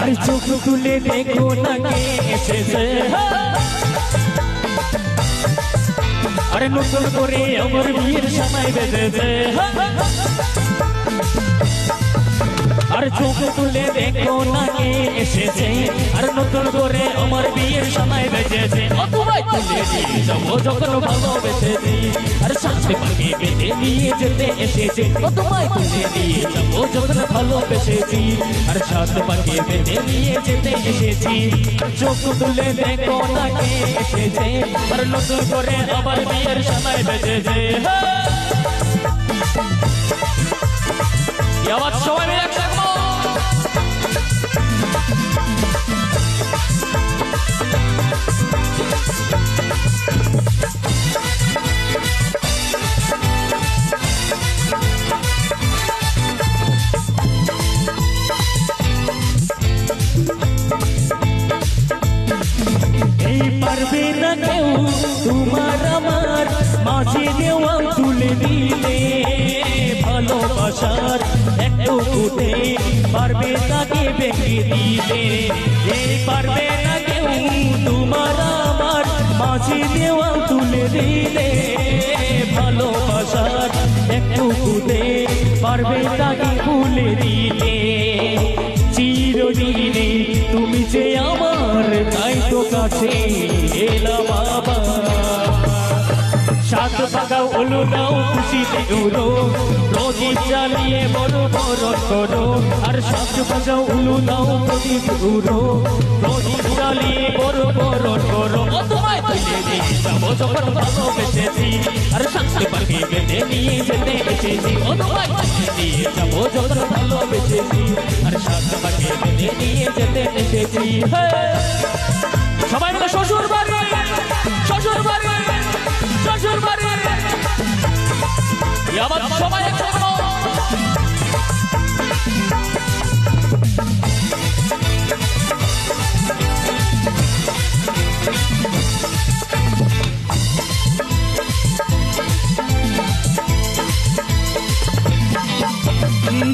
আরে চোখ তুলে দেখো না কে এসেছে, আরে নতুন করে আমার বিয়ের সময় বেজেছে। আর চোখ তুলে দেখো না কে এসেছে, আর নতুন করে আমার বিয়ের সময় বেজেছে। ও তোমায় তুলে দিয়ে যাবো যখন ভালোবেসেছি, আর সাথে পাখি বেঁধে নিয়ে যেতে এসেছি। ও তোমায় তুলে দিয়ে যাবো যখন ভালোবেসেছি, আর সাথে পাখি বেঁধে নিয়ে যেতে এসেছি। চোখ তুলে দেখো না কে এসেছে, আর নতুন করে আমার বিয়ের সময় বেজেছে। আবার সবাই মিলে একসাথে পারবে না কেউ তোমার আমার মাঝে দেওয়াল তুলে দিলে, ভালোবাসার একটু ফুটে পারবে তাকে ভেঙে দিলে। এই পারবে না কেউ তোমার আমার মাঝে দেওয়াল তুলে দিলে, ভালোবাসার একটু ফুটে পারবে তাকে ভুলে দিলে। চিরদিনে তুমি যে আমার, তাই তো কাছে এলাম আবার। সাত পাকাও উলু দাও খুশিতে উড়ো, প্রদীপ জ্বালিয়ে বড় বরণ করো। আর সাত পাকাও উলু দাও প্রদীপ উড়ো, প্রদীপ জ্বালিয়ে বড় বরণ করো। ও তোমায় তুলে দিয়ে যাবো যখন ভালোবেসেছি, আর সাথে পাখি বেঁধে নিয়ে যেতে এসেছি। ও তোমায় তুলে দিয়ে যাবো যখন ভালোবেসেছি, আর সাথে পাখি বেঁধে নিয়ে যেতে এসেছি। সবাই মিলে শ্বশুর বাড়ি, শ্বশুর বাড়ি, শ্বশুর বাড়ি। আবার সবাই একসাথে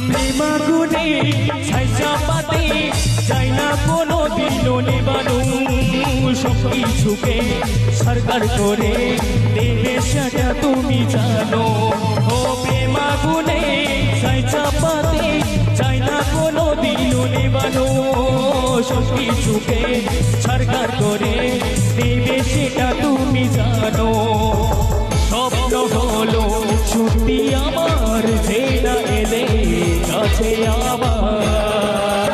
প্রেমা গুনে ছাইসা পাতে চাই না কোনো দিন নিবানো। সবকিছুকে সরকার করে দেবে সেটা তুমি জানো। ও প্রেমা গুনে ছাইসা পাতে চাই না কোনো দিন নিবানো। সবকিছুকে সরকার করে দেবে সেটা তুমি জানো। স্বপ্ন হলো ছুটি আমার, যে না এলে কাছে আবার।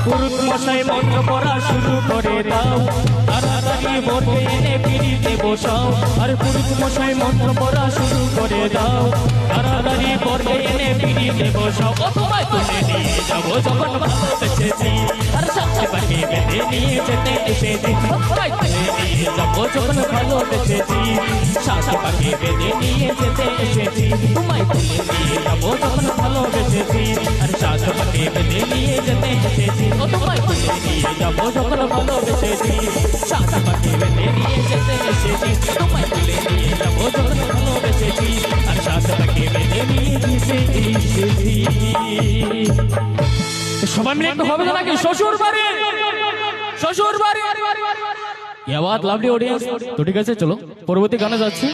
পুরুষ মশাই মন্ত্র পড়া শুরু করে দাও, তাড়াতাড়ি ভোটে এনে পিড়িতে বসাও। আর পুরুষ মশাই মন্ত্র পড়া শুরু করে দাও, তাড়াতাড়ি ভোটে এনে পিড়িতে বসাও। ও তোমায় তুলে নিয়ে যাবো যখন ভালোবেসেছি, আর সাথে পাখি বেঁধে নিয়ে যেতে এসেছি। তোমায় তুলে নিয়ে যাবো যখন ভালোবেসেছি, সাথে পাখি বেঁধে নিয়ে যেতে এসেছি। তোমায় তুলে নিয়ে যাবো যখন ভালোবেসেছি, আর সাথে পাখি বেঁধে নিয়ে যেতে এসেছি। ও তোমায় তুলে নিয়ে যাবো যখন ভালোবেসেছি, সাথে পাখি বেঁধে নিয়ে যেতে এসেছি। তোমায় তুলে নিয়ে যাবো যখন ভালোবেসেছি, আর সাথে পাখি বেঁধে নিয়ে যেতে এসেছি। সবাই মিলে একটু হবে নাকি শ্বশুর বাড়ি, শ্বশুর বাড়ি। क्या बात, लवली ऑडियंस। तो ठीक है चलो পরবর্তী গানে যাচ্ছি।